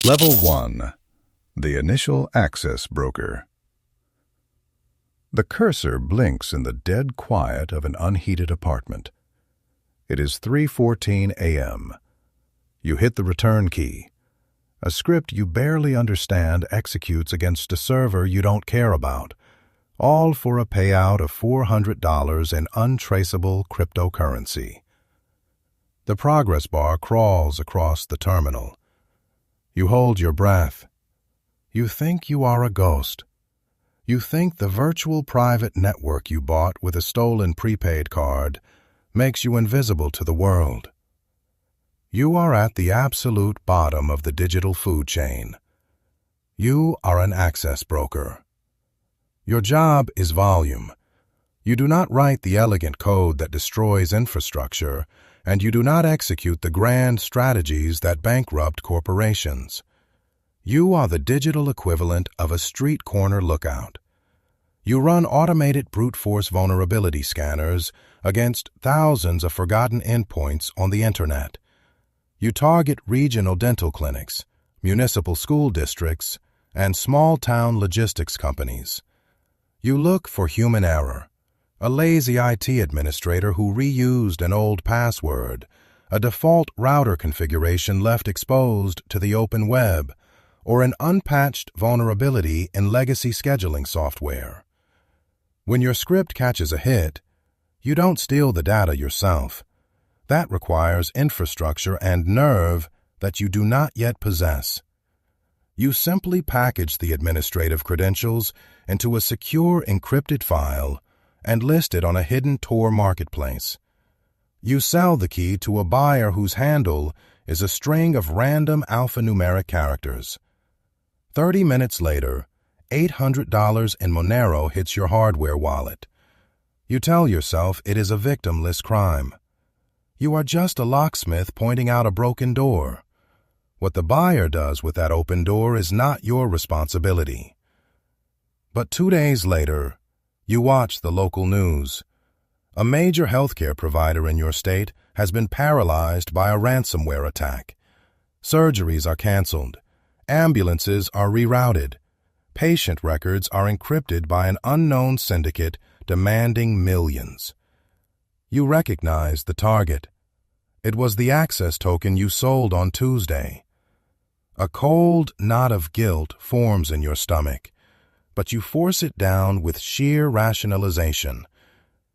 Level 1. The Initial Access Broker. The cursor blinks in the dead quiet of an unheated apartment. It is 3:14 a.m. You hit the return key. A script you barely understand executes against a server you don't care about, all for a payout of $400 in untraceable cryptocurrency. The progress bar crawls across the terminal. You hold your breath. You think you are a ghost. You think the virtual private network you bought with a stolen prepaid card makes you invisible to the world. You are at the absolute bottom of the digital food chain. You are an access broker. Your job is volume. You do not write the elegant code that destroys infrastructure, and you do not execute the grand strategies that bankrupt corporations. You are the digital equivalent of a street corner lookout. You run automated brute force vulnerability scanners against thousands of forgotten endpoints on the internet. You target regional dental clinics, municipal school districts, and small-town logistics companies. You look for human error, a lazy IT administrator who reused an old password, a default router configuration left exposed to the open web, or an unpatched vulnerability in legacy scheduling software. When your script catches a hit, you don't steal the data yourself. That requires infrastructure and nerve that you do not yet possess. You simply package the administrative credentials into a secure encrypted file and list it on a hidden Tor marketplace. You sell the key to a buyer whose handle is a string of random alphanumeric characters. 30 minutes later, $800 in Monero hits your hardware wallet. You tell yourself it is a victimless crime. You are just a locksmith pointing out a broken door. What the buyer does with that open door is not your responsibility. But 2 days later, you watch the local news. A major healthcare provider in your state has been paralyzed by a ransomware attack. Surgeries are canceled. Ambulances are rerouted. Patient records are encrypted by an unknown syndicate demanding millions. You recognize the target. It was the access token you sold on Tuesday. A cold knot of guilt forms in your stomach, but you force it down with sheer rationalization.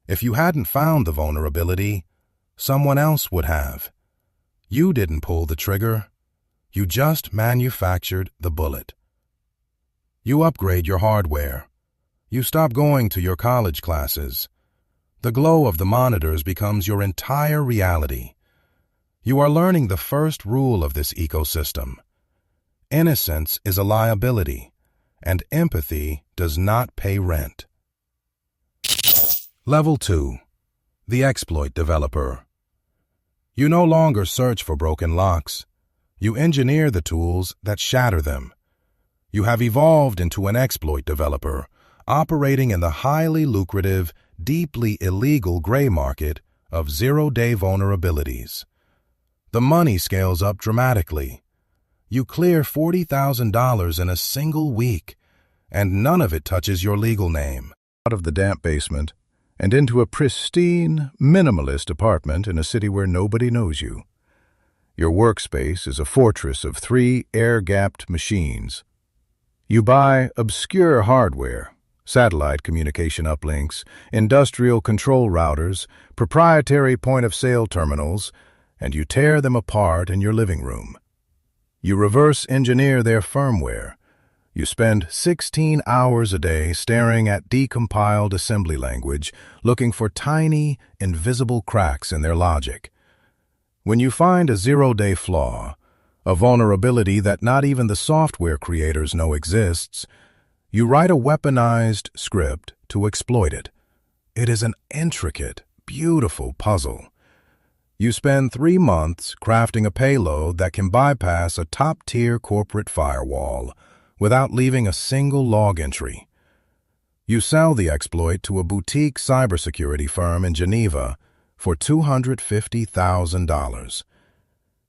If you hadn't found the vulnerability, someone else would have. You didn't pull the trigger. You just manufactured the bullet. You upgrade your hardware. You stop going to your college classes. The glow of the monitors becomes your entire reality. You are learning the first rule of this ecosystem. Innocence is a liability, and empathy does not pay rent. Level 2. The Exploit Developer. You no longer search for broken locks. You engineer the tools that shatter them. You have evolved into an exploit developer, operating in the highly lucrative, deeply illegal gray market of zero-day vulnerabilities. The money scales up dramatically. You clear $40,000 in a single week, and none of it touches your legal name. Out of the damp basement and into a pristine, minimalist apartment in a city where nobody knows you. Your workspace is a fortress of 3 air-gapped machines. You buy obscure hardware, satellite communication uplinks, industrial control routers, proprietary point-of-sale terminals, and you tear them apart in your living room. You reverse engineer their firmware. You spend 16 hours a day staring at decompiled assembly language, looking for tiny, invisible cracks in their logic. When you find a zero-day flaw, a vulnerability that not even the software creators know exists, you write a weaponized script to exploit it. It is an intricate, beautiful puzzle. You spend 3 months crafting a payload that can bypass a top-tier corporate firewall without leaving a single log entry. You sell the exploit to a boutique cybersecurity firm in Geneva for $250,000.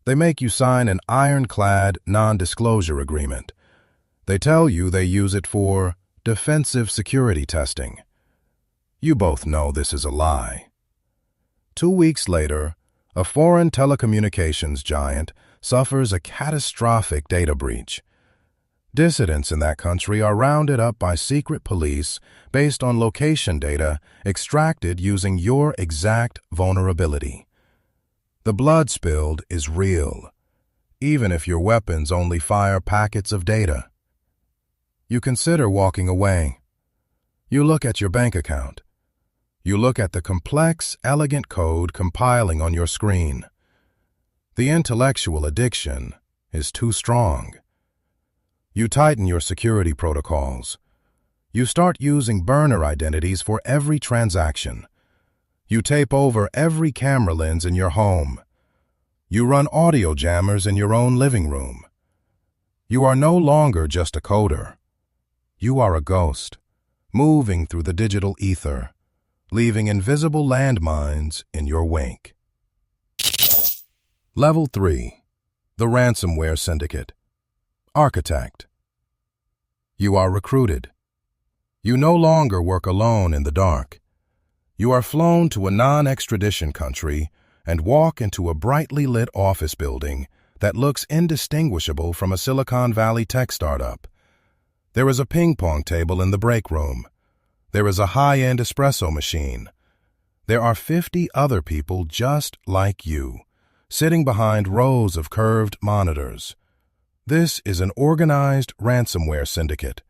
They make you sign an ironclad non-disclosure agreement. They tell you they use it for defensive security testing. You both know this is a lie. 2 weeks later, a foreign telecommunications giant suffers a catastrophic data breach. Dissidents in that country are rounded up by secret police based on location data extracted using your exact vulnerability. The blood spilled is real, even if your weapons only fire packets of data. You consider walking away. You look at your bank account. You look at the complex, elegant code compiling on your screen. The intellectual addiction is too strong. You tighten your security protocols. You start using burner identities for every transaction. You tape over every camera lens in your home. You run audio jammers in your own living room. You are no longer just a coder. You are a ghost, moving through the digital ether, leaving invisible landmines in your wake. Level 3. The Ransomware Syndicate. Architect. You are recruited. You no longer work alone in the dark. You are flown to a non-extradition country and walk into a brightly lit office building that looks indistinguishable from a Silicon Valley tech startup. There is a ping-pong table in the break room. There is a high-end espresso machine. There are 50 other people just like you, sitting behind rows of curved monitors. This is an organized ransomware syndicate.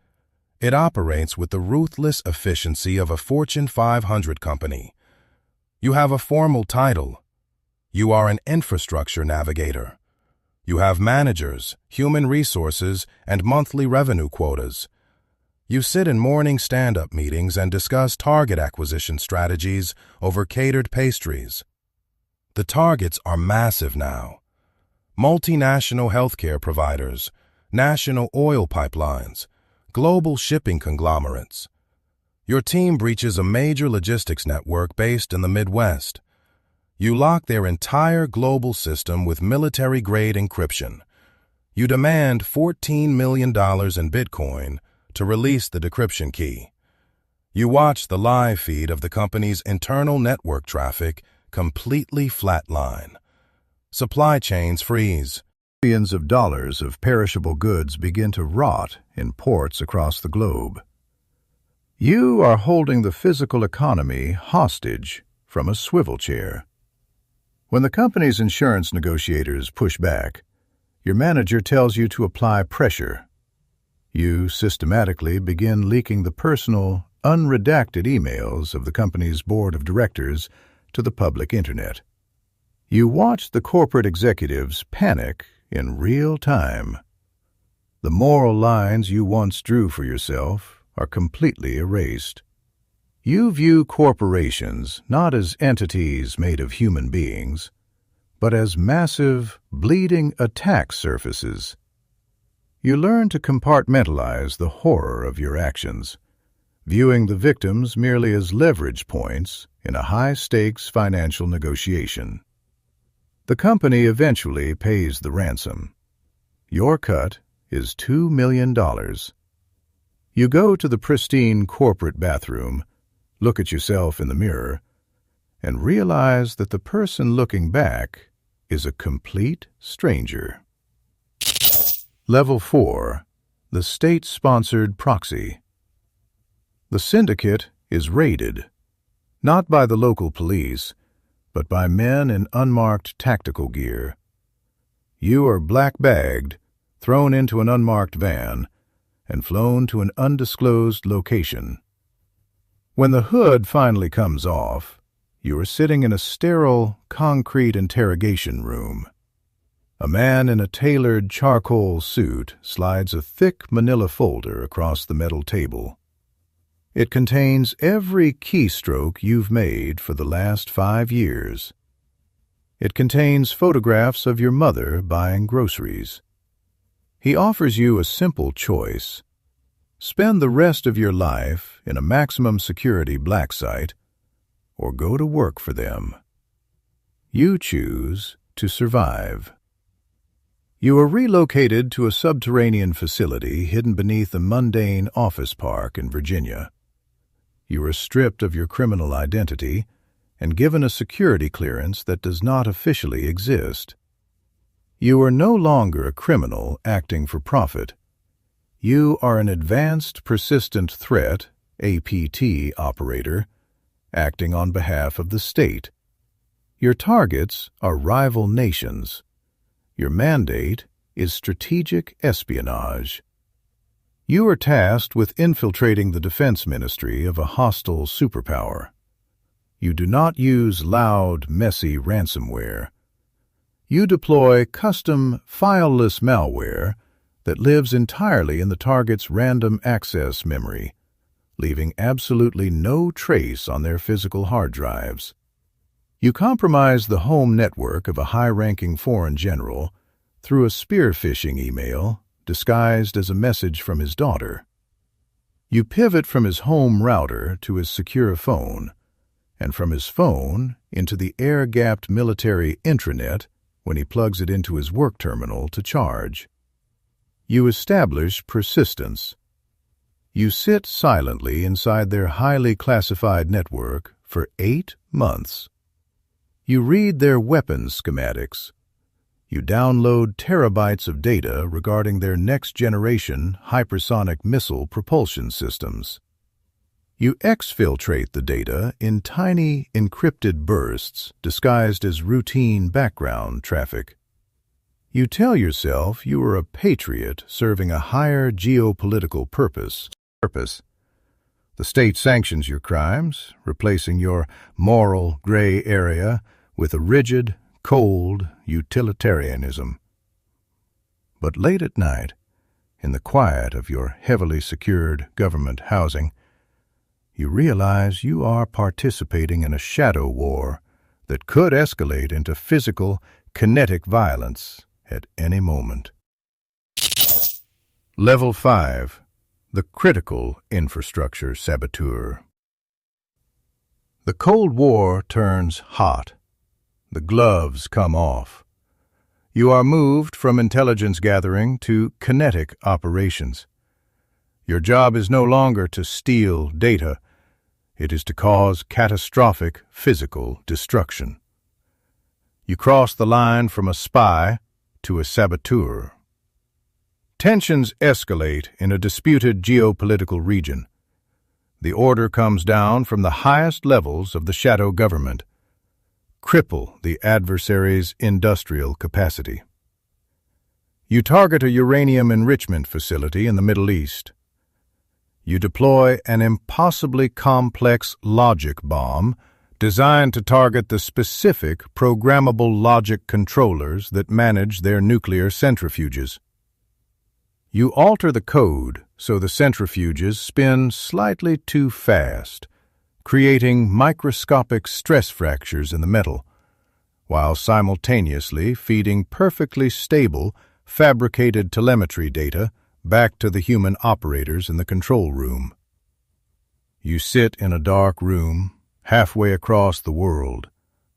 It operates with the ruthless efficiency of a Fortune 500 company. You have a formal title. You are an infrastructure navigator. You have managers, human resources, and monthly revenue quotas. You sit in morning stand-up meetings and discuss target acquisition strategies over catered pastries. The targets are massive now. Multinational healthcare providers, national oil pipelines, global shipping conglomerates. Your team breaches a major logistics network based in the Midwest. You lock their entire global system with military-grade encryption. You demand $14 million in Bitcoin to release the decryption key. You watch the live feed of the company's internal network traffic completely flatline. Supply chains freeze. Billions of dollars of perishable goods begin to rot in ports across the globe. You are holding the physical economy hostage from a swivel chair. When the company's insurance negotiators push back, your manager tells you to apply pressure. You systematically begin leaking the personal, unredacted emails of the company's board of directors to the public internet. You watch the corporate executives panic in real time. The moral lines you once drew for yourself are completely erased. You view corporations not as entities made of human beings, but as massive, bleeding attack surfaces. You learn to compartmentalize the horror of your actions, viewing the victims merely as leverage points in a high-stakes financial negotiation. The company eventually pays the ransom. Your cut is $2 million. You go to the pristine corporate bathroom, look at yourself in the mirror, and realize that the person looking back is a complete stranger. Level 4. The State-Sponsored Proxy. The syndicate is raided, not by the local police, but by men in unmarked tactical gear. You are black-bagged, thrown into an unmarked van, and flown to an undisclosed location. When the hood finally comes off, you are sitting in a sterile, concrete interrogation room. A man in a tailored charcoal suit slides a thick manila folder across the metal table. It contains every keystroke you've made for the last 5 years. It contains photographs of your mother buying groceries. He offers you a simple choice. Spend the rest of your life in a maximum security black site, or go to work for them. You choose to survive. You are relocated to a subterranean facility hidden beneath a mundane office park in Virginia. You are stripped of your criminal identity and given a security clearance that does not officially exist. You are no longer a criminal acting for profit. You are an advanced persistent threat, APT operator, acting on behalf of the state. Your targets are rival nations. Your mandate is strategic espionage. You are tasked with infiltrating the defense ministry of a hostile superpower. You do not use loud, messy ransomware. You deploy custom, fileless malware that lives entirely in the target's random access memory, leaving absolutely no trace on their physical hard drives. You compromise the home network of a high-ranking foreign general through a spear-phishing email disguised as a message from his daughter. You pivot from his home router to his secure phone, and from his phone into the air-gapped military intranet when he plugs it into his work terminal to charge. You establish persistence. You sit silently inside their highly classified network for 8 months. You read their weapons schematics. You download terabytes of data regarding their next-generation hypersonic missile propulsion systems. You exfiltrate the data in tiny, encrypted bursts disguised as routine background traffic. You tell yourself you are a patriot serving a higher geopolitical purpose. The state sanctions your crimes, replacing your moral gray area with a rigid, cold utilitarianism. But late at night, in the quiet of your heavily secured government housing, you realize you are participating in a shadow war that could escalate into physical, kinetic violence at any moment. Level 5. The Critical Infrastructure Saboteur. The Cold War turns hot. The gloves come off. You are moved from intelligence gathering to kinetic operations. Your job is no longer to steal data. It is to cause catastrophic physical destruction. You cross the line from a spy to a saboteur. Tensions escalate in a disputed geopolitical region. The order comes down from the highest levels of the shadow government. Cripple the adversary's industrial capacity. You target a uranium enrichment facility in the Middle East. You deploy an impossibly complex logic bomb designed to target the specific programmable logic controllers that manage their nuclear centrifuges. You alter the code so the centrifuges spin slightly too fast, creating microscopic stress fractures in the metal, while simultaneously feeding perfectly stable, fabricated telemetry data back to the human operators in the control room. You sit in a dark room, halfway across the world,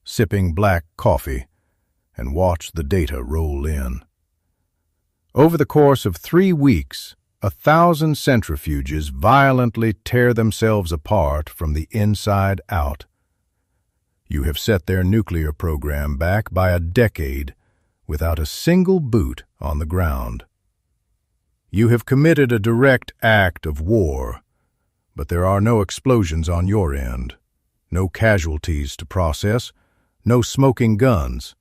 sipping black coffee, and watch the data roll in. Over the course of 3 weeks, 1,000 centrifuges violently tear themselves apart from the inside out. You have set their nuclear program back by a decade without a single boot on the ground. You have committed a direct act of war, but there are no explosions on your end, no casualties to process, no smoking guns.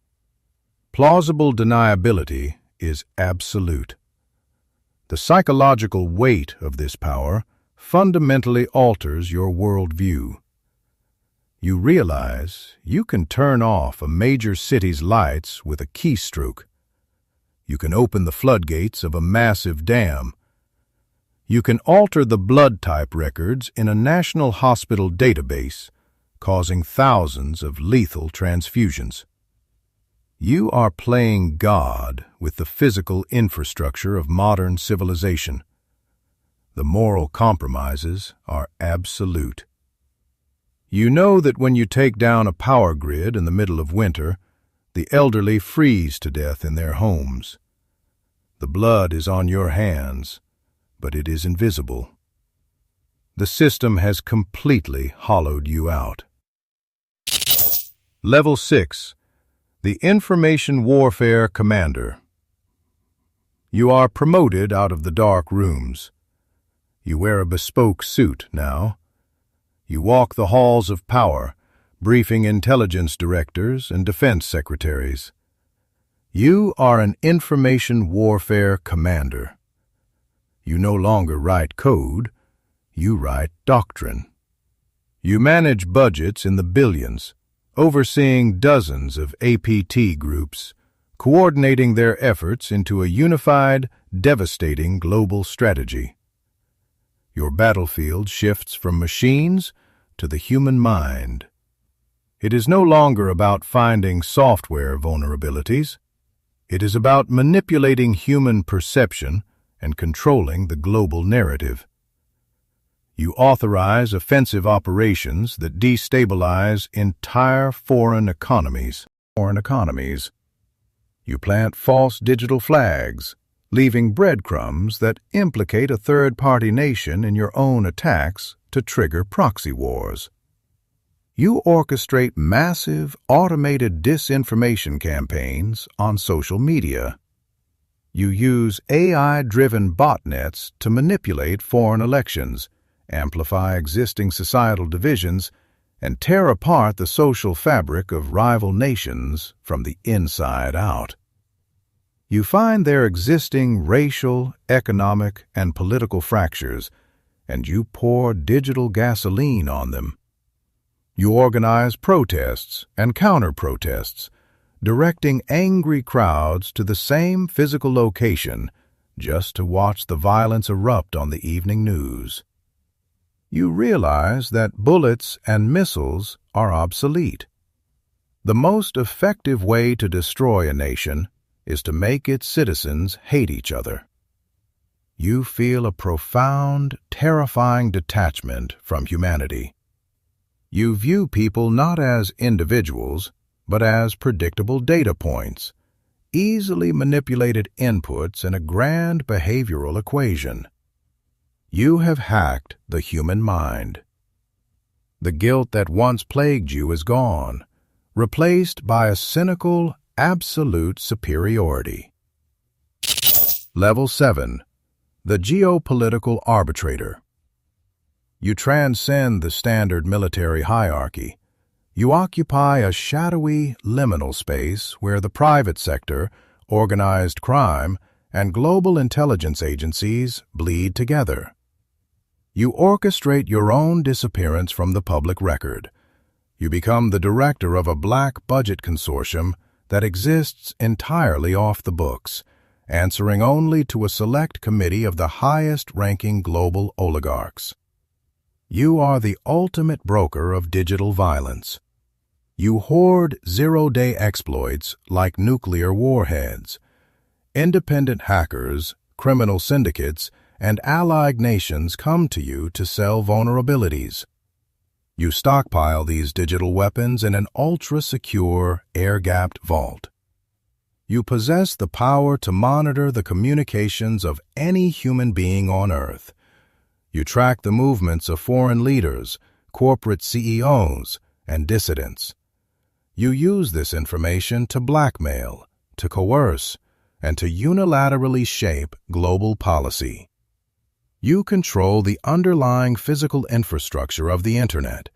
Plausible deniability is absolute. The psychological weight of this power fundamentally alters your worldview. You realize you can turn off a major city's lights with a keystroke. You can open the floodgates of a massive dam. You can alter the blood type records in a national hospital database, causing thousands of lethal transfusions. You are playing God with the physical infrastructure of modern civilization. The moral compromises are absolute. You know that when you take down a power grid in the middle of winter, the elderly freeze to death in their homes. The blood is on your hands, but it is invisible. The system has completely hollowed you out. Level 6. The Information Warfare Commander. You are promoted out of the dark rooms. You wear a bespoke suit now. You walk the halls of power, briefing intelligence directors and defense secretaries. You are an Information Warfare Commander. You no longer write code, you write doctrine. You manage budgets in the billions, overseeing dozens of APT groups, coordinating their efforts into a unified, devastating global strategy. Your battlefield shifts from machines to the human mind. It is no longer about finding software vulnerabilities. It is about manipulating human perception and controlling the global narrative. You authorize offensive operations that destabilize entire foreign economies. You plant false digital flags, leaving breadcrumbs that implicate a third-party nation in your own attacks to trigger proxy wars. You orchestrate massive, automated disinformation campaigns on social media. You use AI-driven botnets to manipulate foreign elections, amplify existing societal divisions, and tear apart the social fabric of rival nations from the inside out. You find their existing racial, economic, and political fractures, and you pour digital gasoline on them. You organize protests and counter-protests, directing angry crowds to the same physical location just to watch the violence erupt on the evening news. You realize that bullets and missiles are obsolete. The most effective way to destroy a nation is to make its citizens hate each other. You feel a profound, terrifying detachment from humanity. You view people not as individuals, but as predictable data points, easily manipulated inputs in a grand behavioral equation. You have hacked the human mind. The guilt that once plagued you is gone, replaced by a cynical, absolute superiority. Level 7. The Geopolitical Arbitrator. You transcend the standard military hierarchy. You occupy a shadowy, liminal space where the private sector, organized crime, and global intelligence agencies bleed together. You orchestrate your own disappearance from the public record. You become the director of a black budget consortium that exists entirely off the books, answering only to a select committee of the highest-ranking global oligarchs. You are the ultimate broker of digital violence. You hoard zero-day exploits like nuclear warheads. Independent hackers, criminal syndicates, and allied nations come to you to sell vulnerabilities. You stockpile these digital weapons in an ultra-secure, air-gapped vault. You possess the power to monitor the communications of any human being on Earth. You track the movements of foreign leaders, corporate CEOs, and dissidents. You use this information to blackmail, to coerce, and to unilaterally shape global policy. You control the underlying physical infrastructure of the Internet.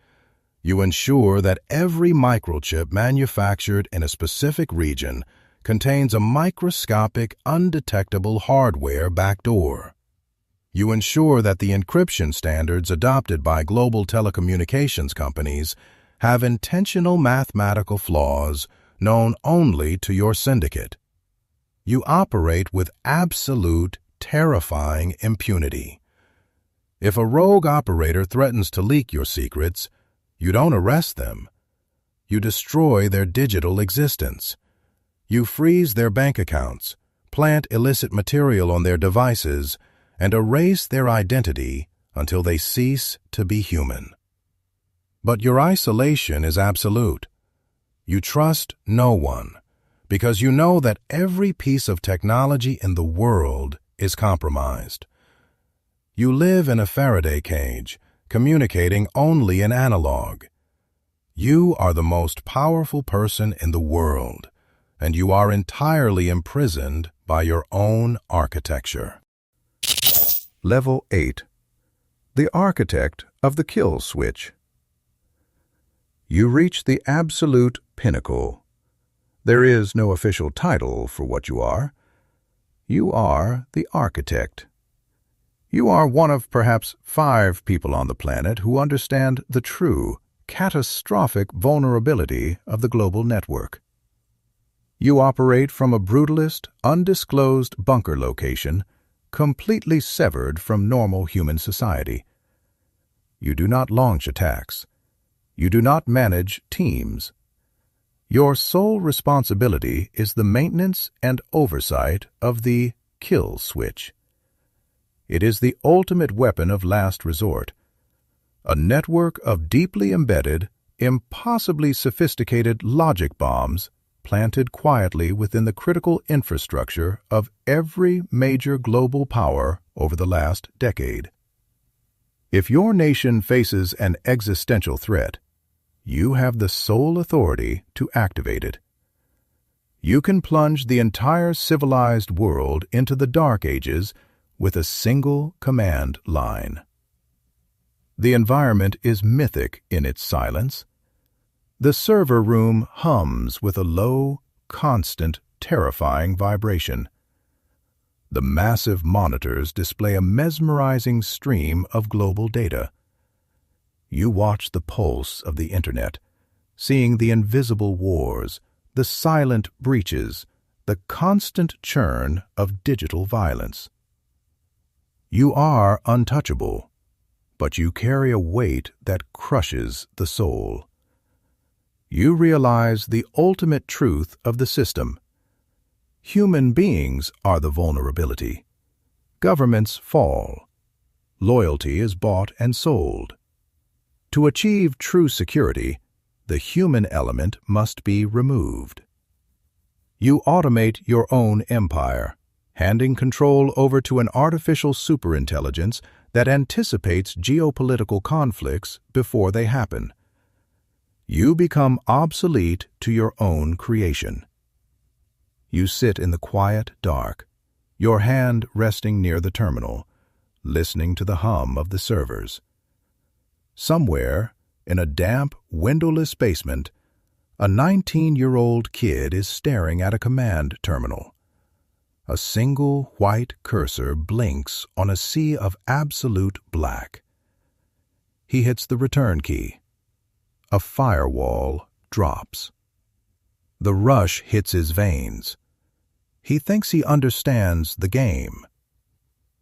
You ensure that every microchip manufactured in a specific region contains a microscopic, undetectable hardware backdoor. You ensure that the encryption standards adopted by global telecommunications companies have intentional mathematical flaws known only to your syndicate. You operate with absolute, terrifying impunity. If a rogue operator threatens to leak your secrets, you don't arrest them. You destroy their digital existence. You freeze their bank accounts, plant illicit material on their devices, and erase their identity until they cease to be human. But your isolation is absolute. You trust no one, because you know that every piece of technology in the world is compromised. You live in a Faraday cage, communicating only in analog. You are the most powerful person in the world, and you are entirely imprisoned by your own architecture. Level 8. The Architect of the Kill Switch. You reach the absolute pinnacle. There is no official title for what you are. You are the architect. You are one of perhaps 5 people on the planet who understand the true, catastrophic vulnerability of the global network. You operate from a brutalist, undisclosed bunker location, completely severed from normal human society. You do not launch attacks. You do not manage teams. Your sole responsibility is the maintenance and oversight of the kill switch. It is the ultimate weapon of last resort, a network of deeply embedded, impossibly sophisticated logic bombs planted quietly within the critical infrastructure of every major global power over the last decade. If your nation faces an existential threat, you have the sole authority to activate it. You can plunge the entire civilized world into the Dark Ages with a single command line. The environment is mythic in its silence. The server room hums with a low, constant, terrifying vibration. The massive monitors display a mesmerizing stream of global data. You watch the pulse of the Internet, seeing the invisible wars, the silent breaches, the constant churn of digital violence. You are untouchable, but you carry a weight that crushes the soul. You realize the ultimate truth of the system. Human beings are the vulnerability. Governments fall. Loyalty is bought and sold. To achieve true security, the human element must be removed. You automate your own empire, handing control over to an artificial superintelligence that anticipates geopolitical conflicts before they happen. You become obsolete to your own creation. You sit in the quiet dark, your hand resting near the terminal, listening to the hum of the servers. Somewhere, in a damp, windowless basement, a 19-year-old kid is staring at a command terminal. A single white cursor blinks on a sea of absolute black. He hits the return key. A firewall drops. The rush hits his veins. He thinks he understands the game.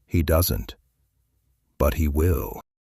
He doesn't, but he will.